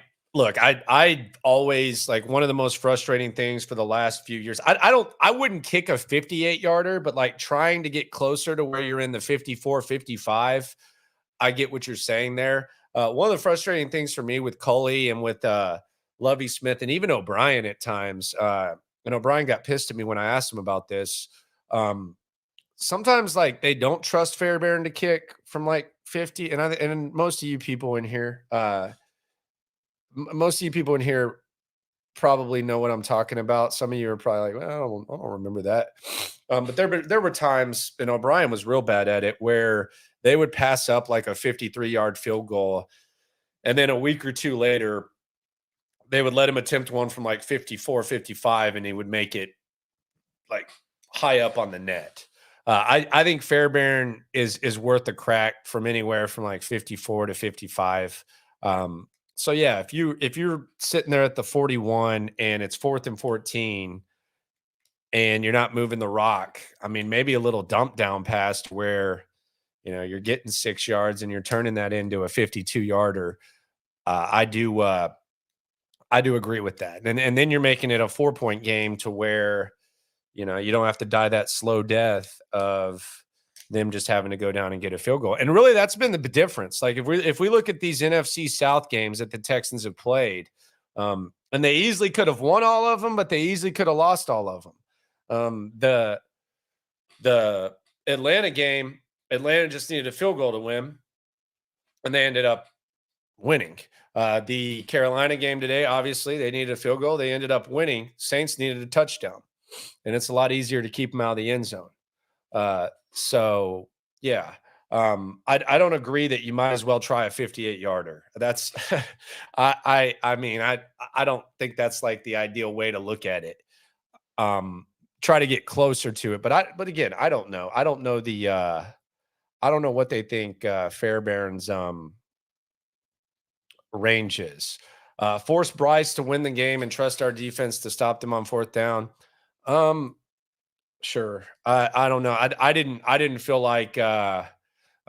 always, like, one of the most frustrating things for the last few years, I wouldn't kick a 58 yarder, but like trying to get closer to where you're in the 54, 55. I get what you're saying there. One of the frustrating things for me with Culley and with Lovie Smith and even O'Brien at times, and O'Brien got pissed at me when I asked him about this. Sometimes, like, they don't trust Fairbairn to kick from like 50. And most of you people in here, probably know what I'm talking about. Some of you are probably like, well, I don't remember that. But there were times, and O'Brien was real bad at it, where they would pass up like a 53-yard field goal, and then a week or two later, they would let him attempt one from like 54, 55, and he would make it like high up on the net. I think Fairbairn is worth a crack from anywhere from like 54 to 55. So yeah, if you're sitting there at the 41 and it's 4th and 14 and you're not moving the rock, I mean, maybe a little dump down pass to where, you're getting 6 yards and you're turning that into a 52 yarder. I I do agree with that. And then you're making it a 4-point game to where, you don't have to die that slow death of them just having to go down and get a field goal. And really that's been the difference. Like if we look at these NFC South games that the Texans have played, and they easily could have won all of them, but they easily could have lost all of them. The Atlanta game, Atlanta just needed a field goal to win, and they ended up winning. The Carolina game today, obviously, they needed a field goal. They ended up winning. Saints needed a touchdown, and it's a lot easier to keep them out of the end zone. So, yeah, I don't agree that you might as well try a 58-yarder. That's I mean, I don't think that's like the ideal way to look at it. Try to get closer to it, but again, I don't know. I don't know I don't know what they think Fairbairn's range is. Force Bryce to win the game and trust our defense to stop them on 4th down. Sure. I don't know. I didn't feel like I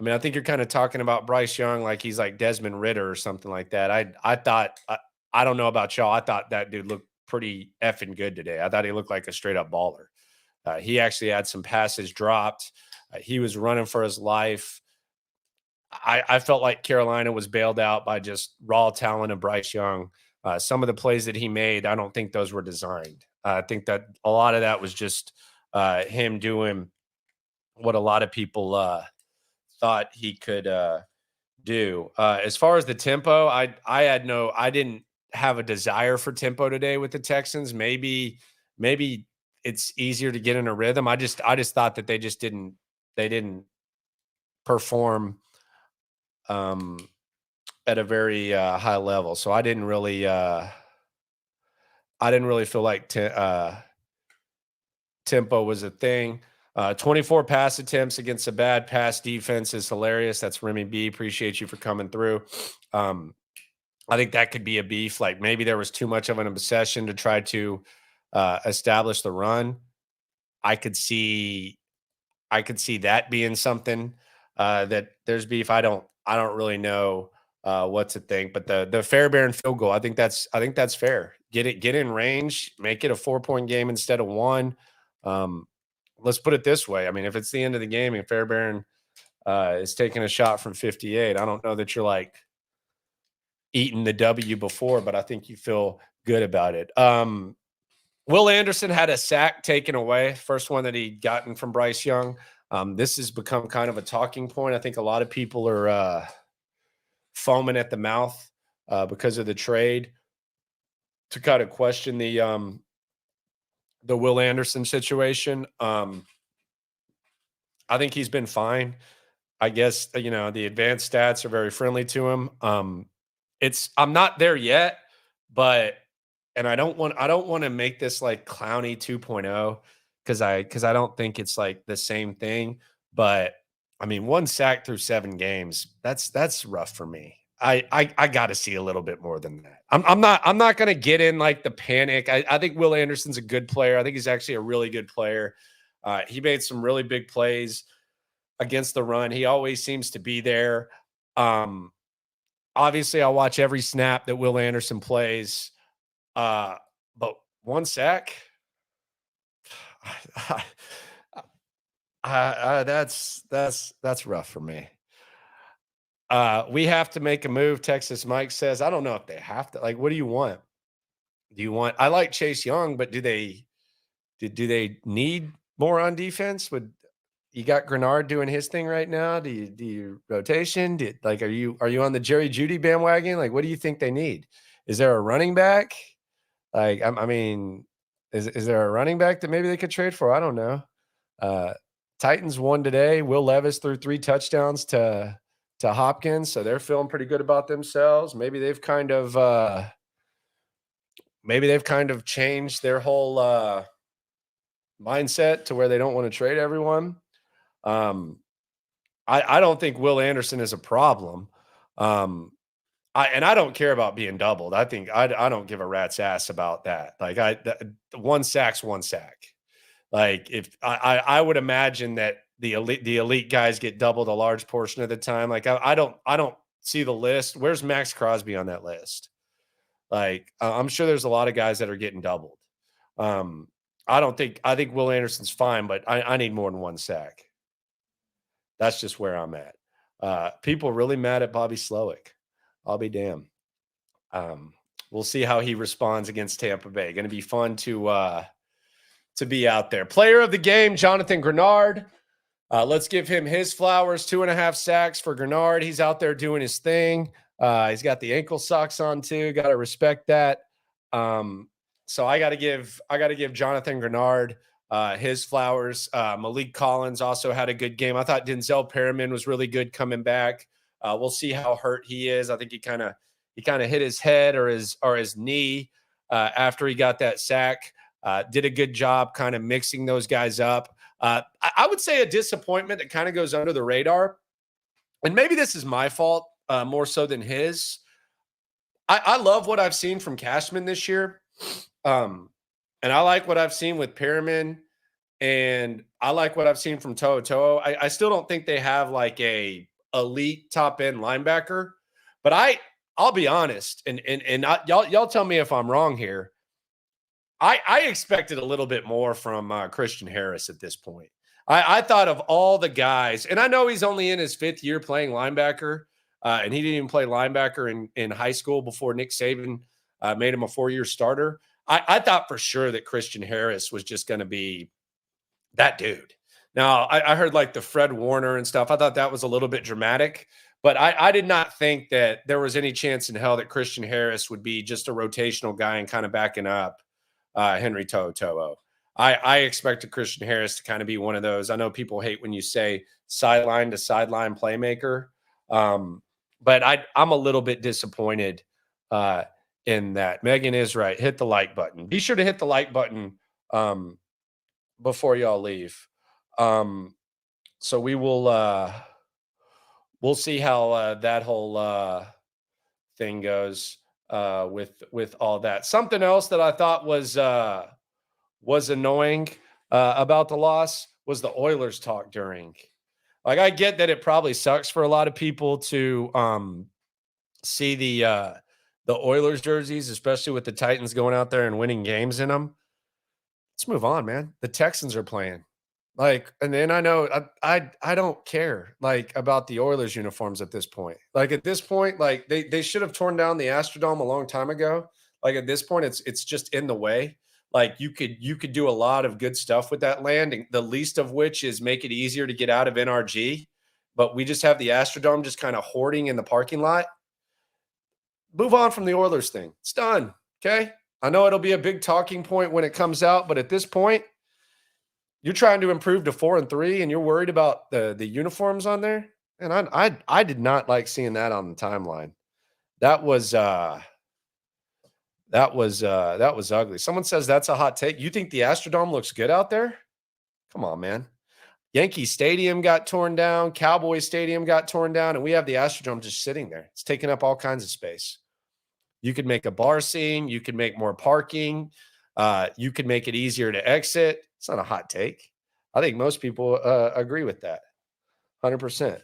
mean, I think you're kind of talking about Bryce Young like he's like Desmond Ritter or something like that. I thought I don't know about y'all. I thought that dude looked pretty effing good today. I thought he looked like a straight up baller. He actually had some passes dropped. He was running for his life. I felt like Carolina was bailed out by just raw talent of Bryce Young. Some of the plays that he made, I don't think those were designed. I think that a lot of that was just him doing what a lot of people thought he could do. As far as the tempo, I didn't have a desire for tempo today with the Texans. Maybe it's easier to get in a rhythm. I just thought that they didn't perform at a very high level. So I didn't really feel like tempo was a thing. 24 pass attempts against a bad pass defense is hilarious. That's Remy B. Appreciate you for coming through. I think that could be a beef. Like maybe there was too much of an obsession to try to establish the run. I could see that being something that there's beef. I don't really know what to think, but the Fairbairn field goal, I think that's fair. Get in range, make it a 4-point game instead of 1. Let's put it this way. I mean, if it's the end of the game and Fairbairn is taking a shot from 58, I don't know that you're like eating the W before, but I think you feel good about it. Will Anderson had a sack taken away, first one that he'd gotten from Bryce Young. This has become kind of a talking point. I think a lot of people are foaming at the mouth because of the trade to kind of question the Will Anderson situation. I think he's been fine. I guess, the advanced stats are very friendly to him. I'm not there yet, but I don't want to make this like clowny 2.0 because I don't think it's like the same thing. But I mean, 1 sack through 7 games, that's rough for me. I got to see a little bit more than that. I'm not going to get in like the panic. I think Will Anderson's a good player. I think he's actually a really good player. He made some really big plays against the run. He always seems to be there. Obviously, I'll watch every snap that Will Anderson plays. But 1 sack, that's rough for me. We have to make a move. Texas Mike says, I don't know if they have to. Like, what do you want? I like Chase Young, but do they need more on defense? You got Grenard doing his thing right now? Do you rotation? Are you on the Jerry Jeudy bandwagon? Like, what do you think they need? Is there a running back? Like, I mean, is there a running back that maybe they could trade for? I don't know. Titans won today. Will Levis threw 3 touchdowns to Hopkins, so they're feeling pretty good about themselves. Maybe they've kind of changed their whole mindset to where they don't want to trade everyone. I don't think Will Anderson is a problem. I don't care about being doubled. I think I don't give a rat's ass about that. Like 1 sack's 1 sack. Like if I would imagine that the elite guys get doubled a large portion of the time. Like I don't see the list. Where's Max Crosby on that list? Like, I'm sure there's a lot of guys that are getting doubled. I think Will Anderson's fine, but I need more than one sack. That's just where I'm at. People really mad at Bobby Slowick. I'll be damned. We'll see how he responds against Tampa Bay. Going to be fun to be out there. Player of the game, Jonathan Grenard. Let's give him his flowers. 2.5 sacks for Grenard. He's out there doing his thing. He's got the ankle socks on too. Got to respect that. So I got to give Jonathan Grenard his flowers. Malik Collins also had a good game. I thought Denzel Perriman was really good coming back. We'll see how hurt he is. I think he kind of hit his head or his knee after he got that sack. Did a good job kind of mixing those guys up. I would say a disappointment that kind of goes under the radar. And maybe this is my fault more so than his. I love what I've seen from Cashman this year. And I like what I've seen with Perriman. And I like what I've seen from To'o. I still don't think they have like a elite top end linebacker. But I'll be honest, and y'all tell me if I'm wrong here. I expected a little bit more from Christian Harris at this point. I thought of all the guys, and I know he's only in his 5th year playing linebacker, and he didn't even play linebacker in high school before Nick Saban made him a 4-year starter. I thought for sure that Christian Harris was just going to be that dude. Now, I heard like the Fred Warner and stuff. I thought that was a little bit dramatic, but I did not think that there was any chance in hell that Christian Harris would be just a rotational guy and kind of backing up Henry To'o. I expected Christian Harris to kind of be one of those. I know people hate when you say sideline to sideline playmaker, but I'm a little bit disappointed in that. Megan is right. Hit the like button. Be sure to hit the like button before y'all leave. So we will we'll see how that whole thing goes with all that. Something else that I thought was annoying about the loss was the Oilers talk during. Like, I get that it probably sucks for a lot of people to see the Oilers jerseys, especially with the Titans going out there and winning games in them. Let's move on, man. The Texans are playing. Like, and then I know I don't care like about the Oilers uniforms at this point. Like, at this point, like they should have torn down the Astrodome a long time ago. Like, at this point, it's just in the way. Like, you could do a lot of good stuff with that land, and the least of which is make it easier to get out of NRG. But we just have the Astrodome just kind of hoarding in the parking lot. Move on from the Oilers thing. It's done. Okay. I know it'll be a big talking point when it comes out, but at this point, you're trying to improve to 4-3, and you're worried about the uniforms on there. And I did not like seeing that on the timeline. That was ugly. Someone says that's a hot take. You think the Astrodome looks good out there? Come on, man. Yankee Stadium got torn down. Cowboy Stadium got torn down, and we have the Astrodome just sitting there. It's taking up all kinds of space. You could make a bar scene. You could make more parking. You could make it easier to exit. It's not a hot take. I think most people agree with that. 100%.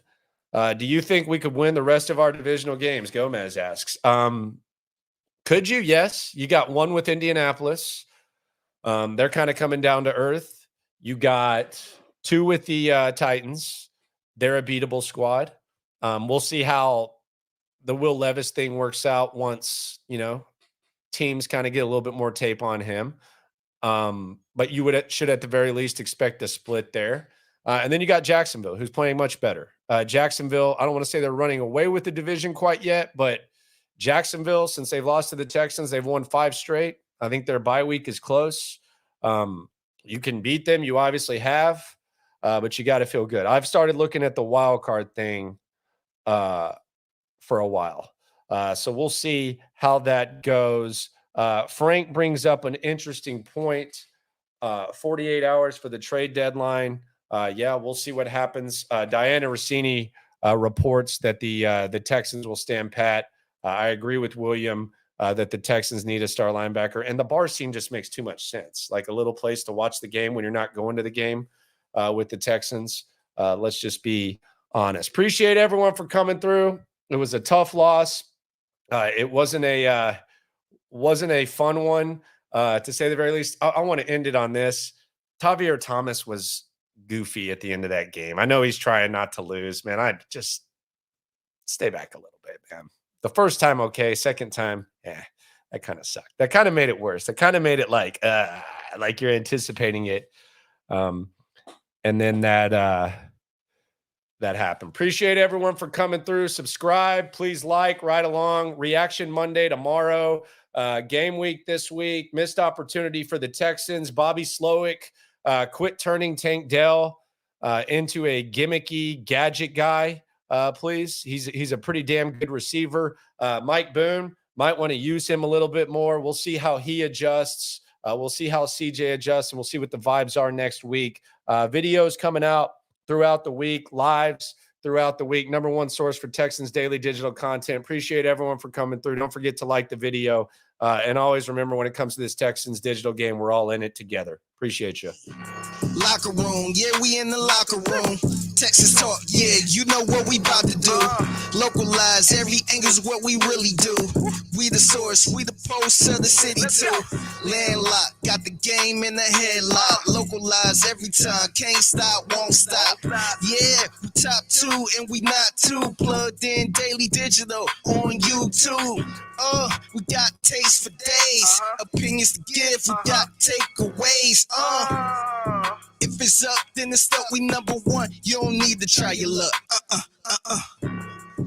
Do you think we could win the rest of our divisional games? Gomez asks. Could you? Yes. You got one with Indianapolis. They're kind of coming down to earth. You got 2 with the Titans. They're a beatable squad. We'll see how the Will Levis thing works out once, teams kind of get a little bit more tape on him. But you should at the very least expect a split there. And then you got Jacksonville, who's playing much better. Jacksonville, I don't want to say they're running away with the division quite yet, but Jacksonville, since they've lost to the Texans, they've won 5 straight. I think their bye week is close. You can beat them. You obviously have, but you got to feel good. I've started looking at the wild card thing for a while. So we'll see how that goes. Frank brings up an interesting point. 48 hours for the trade deadline. Yeah, we'll see what happens. Diana Rossini reports that the Texans will stand pat. I agree with William that the Texans need a star linebacker, and the bar scene just makes too much sense. Like a little place to watch the game when you're not going to the game with the Texans. Let's just be honest. Appreciate everyone for coming through. It was a tough loss. It wasn't a wasn't a fun one, to say the very least. I want to end it on this. Tavier Thomas was goofy at the end of that game. I know he's trying not to lose, man. I just stay back a little bit, man. The first time, okay. Second time, that kind of sucked. That kind of made it worse. That kind of made it like you're anticipating it. And then that happened. Appreciate everyone for coming through. Subscribe, please like, ride along. Reaction Monday tomorrow. Game week this week. Missed opportunity for the Texans. Bobby Slowick quit turning Tank Dell into a gimmicky gadget guy. Please. He's a pretty damn good receiver. Mike Boone, might want to use him a little bit more. We'll see how he adjusts. We'll see how CJ adjusts, and we'll see what the vibes are next week. Videos coming out throughout the week, lives throughout the week. Number one source for Texans daily digital content. Appreciate everyone for coming through. Don't forget to like the video. And always remember, when it comes to this Texans digital game, we're all in it together. Appreciate you. Locker room, yeah, we in the locker room. Texas talk, yeah, you know what we about to do. Localize, every angle's what we really do. We the source, we the pulse of the city too. Landlocked, got the game in the headlock. Localize every time, can't stop, won't stop. Yeah, we top 2 and we not 2. Plugged in daily digital on YouTube. We got taste for days, opinions to give, we got takeaways. If it's up, then it's up. We number one. You don't need to try your luck.